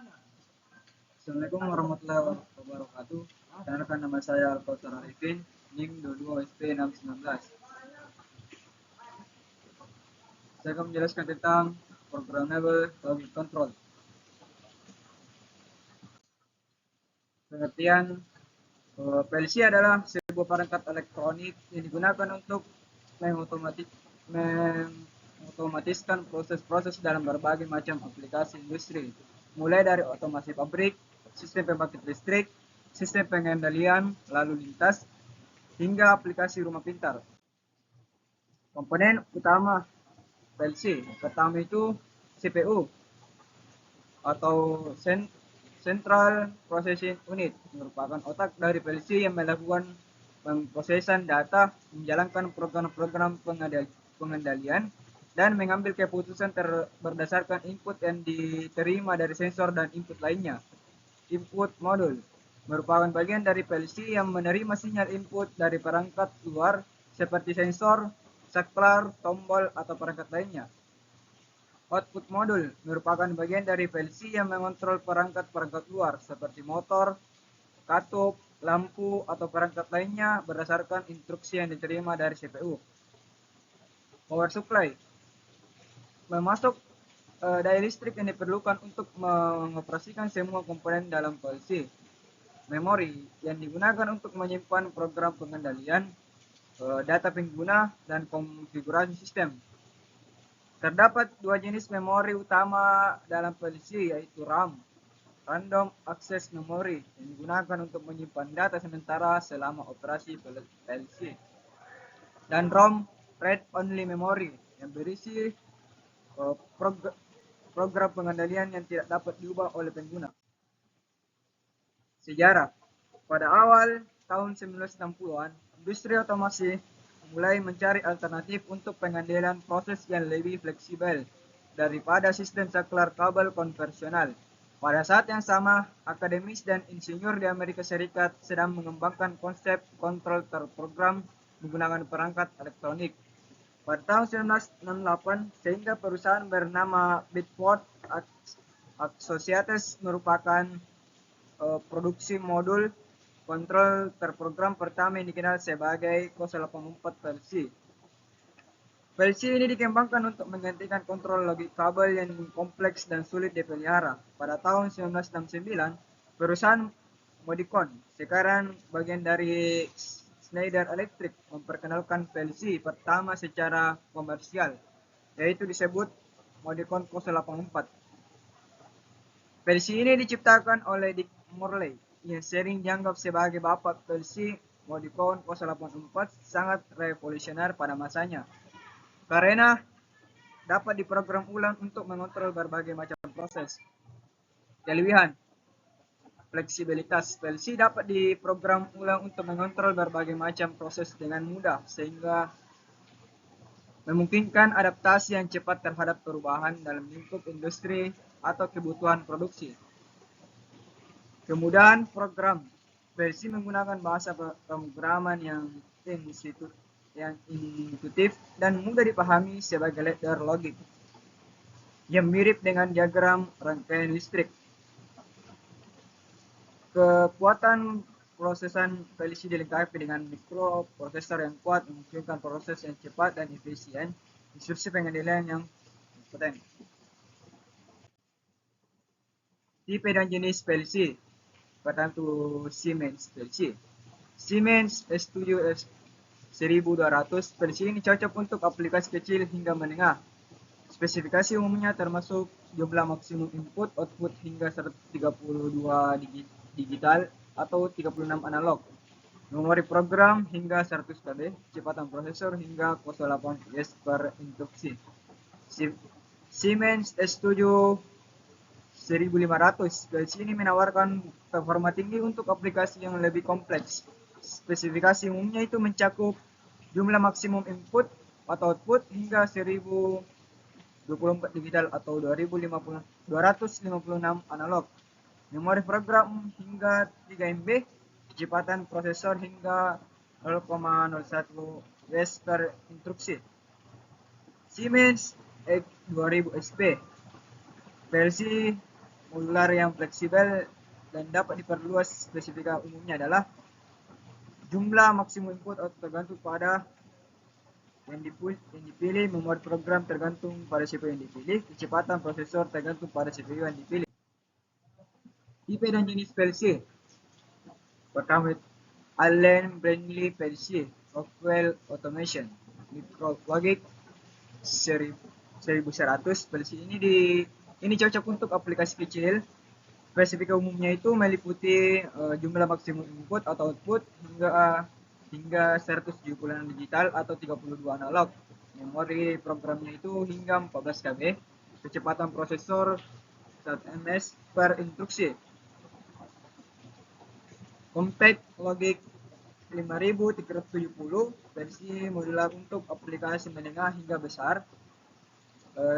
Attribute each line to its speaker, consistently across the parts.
Speaker 1: Assalamualaikum warahmatullahi wabarakatuh. Perkenalkan, nama saya Alkautsar Arifin, NIM 22SP619. Saya akan menjelaskan tentang Programmable Logic Control. Pengertian PLC adalah sebuah perangkat elektronik yang digunakan untuk mengotomatiskan proses-proses dalam berbagai macam aplikasi industri, mulai dari otomasi pabrik, sistem pembangkit listrik, sistem pengendalian lalu lintas, hingga aplikasi rumah pintar. Komponen utama PLC pertama itu CPU atau Central Processing Unit, merupakan otak dari PLC yang melakukan pemrosesan data, menjalankan program-program pengendalian, dan mengambil keputusan berdasarkan input yang diterima dari sensor dan input lainnya. Input modul merupakan bagian dari PLC yang menerima sinyal input dari perangkat luar seperti sensor, saklar, tombol, atau perangkat lainnya. Output modul merupakan bagian dari PLC yang mengontrol perangkat-perangkat luar seperti motor, katup, lampu, atau perangkat lainnya berdasarkan instruksi yang diterima dari CPU. Power supply memasuk daya listrik yang diperlukan untuk mengoperasikan semua komponen dalam PLC. Memori yang digunakan untuk menyimpan program pengendalian, data pengguna, dan konfigurasi sistem. Terdapat dua jenis memori utama dalam PLC, yaitu RAM, Random Access Memory, yang digunakan untuk menyimpan data sementara selama operasi PLC, dan ROM, Read Only Memory, yang berisi program pengendalian yang tidak dapat diubah oleh pengguna. Sejarah. Pada awal tahun 1960-an, industri otomasi mulai mencari alternatif untuk pengendalian proses yang lebih fleksibel daripada sistem saklar kabel konvensional. Pada saat yang sama, akademis dan insinyur di Amerika Serikat sedang mengembangkan konsep kontrol terprogram menggunakan perangkat elektronik. Pada tahun 1968, sehingga perusahaan bernama Bedford Associates merupakan produksi modul kontrol terprogram pertama yang dikenal sebagai COS84 PLC. PLC ini dikembangkan untuk menggantikan kontrol logik kabel yang kompleks dan sulit dipelihara. Pada tahun 1969, perusahaan Modicon, sekarang bagian dari Schneider Electric, memperkenalkan PLC pertama secara komersial, yaitu disebut Modicon COS84. PLC ini diciptakan oleh Dick Morley, yang sering dianggap sebagai bapak PLC. Modicon COS84 sangat revolusioner pada masanya, karena dapat diprogram ulang untuk mengontrol berbagai macam proses. Kelebihan: fleksibilitas. PLC dapat diprogram ulang untuk mengontrol berbagai macam proses dengan mudah, sehingga memungkinkan adaptasi yang cepat terhadap perubahan dalam lingkup industri atau kebutuhan produksi. Kemudahan program. PLC menggunakan bahasa pemrograman yang intuitif dan mudah dipahami sebagai ladder logic, yang mirip dengan diagram rangkaian listrik. Kekuatan prosesan PLC dilengkapi dengan mikroprosesor yang kuat, memungkinkan proses yang cepat dan efisien, instruksi pengendalian yang kompeten. Tipe dan jenis PLC. Pertama itu Siemens PLC. Siemens S7 1200. PLC ini cocok untuk aplikasi kecil hingga menengah. Spesifikasi umumnya termasuk jumlah maksimum input/output hingga 132 digital atau 36 analog, memori program hingga 100 KB, kecepatan prosesor hingga 0,8 fps per instruksi. Siemens S7 1500. PLC ini menawarkan performa tinggi untuk aplikasi yang lebih kompleks. Spesifikasi umumnya itu mencakup jumlah maksimum input atau output hingga 1024 digital atau 256 analog, memori program hingga 3 MB, kecepatan prosesor hingga 0,01 fps per instruksi. Siemens X2000 SP. PLC modular yang fleksibel dan dapat diperluas. Spesifika umumnya adalah jumlah maksimum input atau tergantung pada yang dipilih, memori program tergantung pada CPU yang dipilih, kecepatan prosesor tergantung pada CPU yang dipilih. Tipe dan jenis PLC. Pertama, Allen Bradley PLC, Rockwell Automation, Micrologic 1100. PLC ini cocok untuk aplikasi kecil. Spesifika umumnya itu meliputi jumlah maksimum input atau output hingga 176 digital atau 32 analog. Memori programnya itu hingga 14 KB. Kecepatan prosesor 1 ms per instruksi. Compact Logic 5370, versi modular untuk aplikasi menengah hingga besar.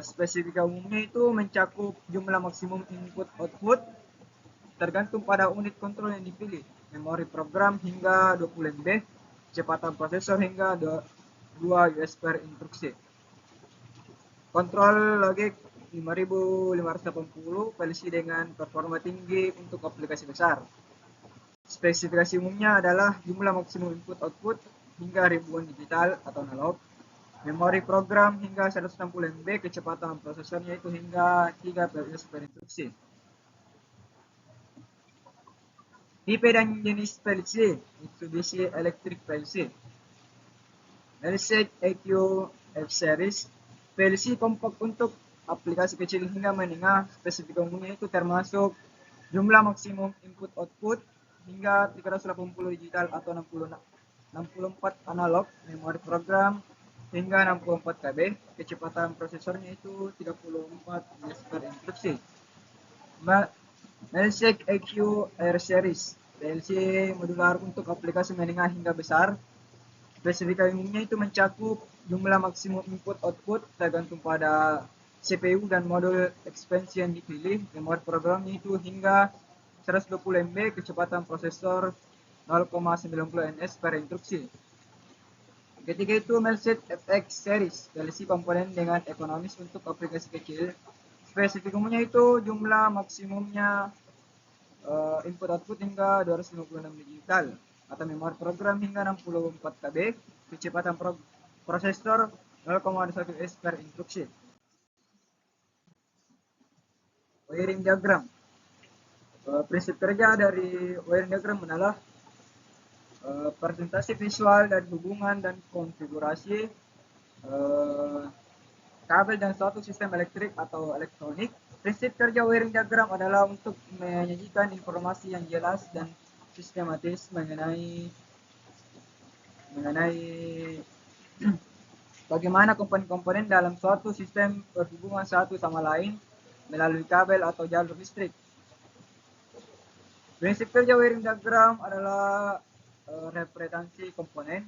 Speaker 1: Spesifika umumnya itu mencakup jumlah maksimum input output tergantung pada unit kontrol yang dipilih, memori program hingga 20 MB, kecepatan prosesor hingga 2 US per instruksi. Kontrol Logic 5580, PLC dengan performa tinggi untuk aplikasi besar. Spesifikasi umumnya adalah jumlah maksimum input output hingga ribuan digital atau analog, memori program hingga 160 MB, kecepatan prosesornya itu hingga 3 PS per instruksi. Tipe dan jenis PLC, Mitsubishi Electric PLC, Elsec EQ F-Series, PLC kompak untuk aplikasi kecil hingga menengah. Spesifika umumnya itu termasuk jumlah maksimum input output hingga 380 digital atau 64 analog, memori program hingga 64 KB, kecepatan prosesornya itu 34 ms per instruksi. Elsec EQ Air Series, PLC modular untuk aplikasi menengah hingga besar. Spesifika umumnya itu mencakup jumlah maksimum input output tergantung pada CPU dan modul ekspansi yang dipilih, memori programnya itu hingga 120 MB, kecepatan prosesor 0,90 ns per instruksi. Ketiga itu Melset FX Series, PLC komponen dengan ekonomis untuk aplikasi kecil. Spesifik umumnya itu jumlah maksimumnya input output hingga 256 digital atau memori program hingga 64 KB, kecepatan prosesor 0,1 S per instruksi. Wiring diagram. Prinsip kerja dari wiring diagram adalah presentasi visual dan hubungan dan konfigurasi kabel dan suatu sistem elektrik atau elektronik. Prinsip kerja wiring diagram adalah untuk menyajikan informasi yang jelas dan sistematis mengenai bagaimana komponen-komponen dalam suatu sistem berhubungan satu sama lain melalui kabel atau jalur listrik. Prinsip kerja wiring diagram adalah representasi komponen,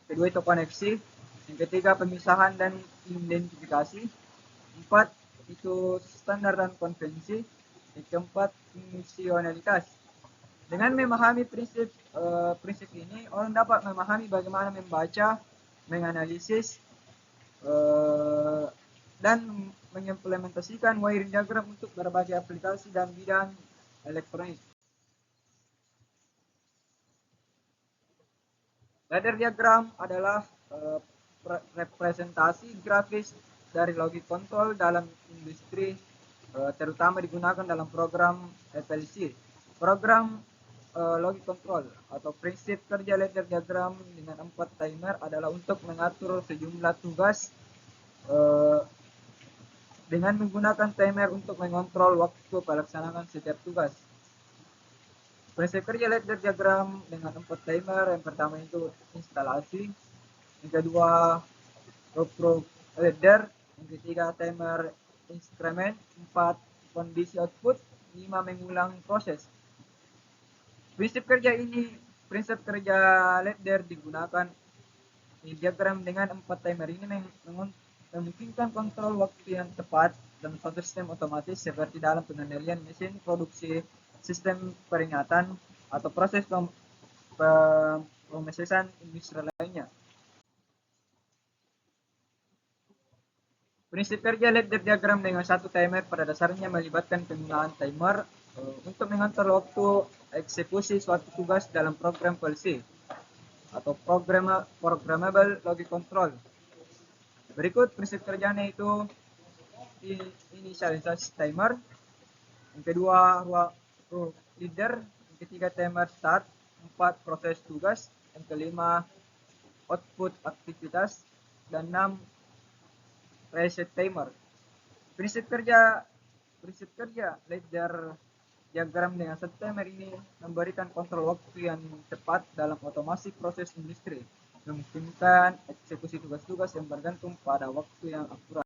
Speaker 1: kedua itu koneksi, yang ketiga pemisahan dan identifikasi, empat itu standar dan konvensi, yang keempat fungsionalitas. Dengan memahami prinsip ini, orang dapat memahami bagaimana membaca, menganalisis, dan mengimplementasikan wiring diagram untuk berbagai aplikasi dan bidang elektronik. Ladder diagram adalah representasi grafis dari logic control dalam industri, terutama digunakan dalam program PLC. Program logic control atau prinsip kerja ladder diagram dengan 4 timer adalah untuk mengatur sejumlah tugas dengan menggunakan timer untuk mengontrol waktu pelaksanaan setiap tugas. Prinsip kerja ladder diagram dengan 4 timer, yang pertama itu instalasi, yang kedua row ladder, yang ketiga timer instrument, 4 kondisi output, 5 mengulang proses. Prinsip kerja ladder digunakan di diagram dengan 4 timer ini memungkinkan kontrol waktu yang tepat dalam suatu sistem otomatis seperti dalam pengendalian mesin produksi, sistem peringatan, atau proses pemrosesan industri lainnya. Prinsip kerja leader diagram dengan satu timer pada dasarnya melibatkan penggunaan timer untuk mengatur waktu eksekusi suatu tugas dalam program PLC atau programmable logic control. Berikut prinsip kerjanya itu inisialisasi timer, yang kedua leader, yang ketiga timer start, empat proses tugas, yang kelima output aktivitas, dan enam reset timer. Prinsip kerja leader diagram dengan satu timer ini memberikan kontrol waktu yang cepat dalam otomasi proses industri, memungkinkan eksekusi tugas-tugas yang bergantung pada waktu yang akurat.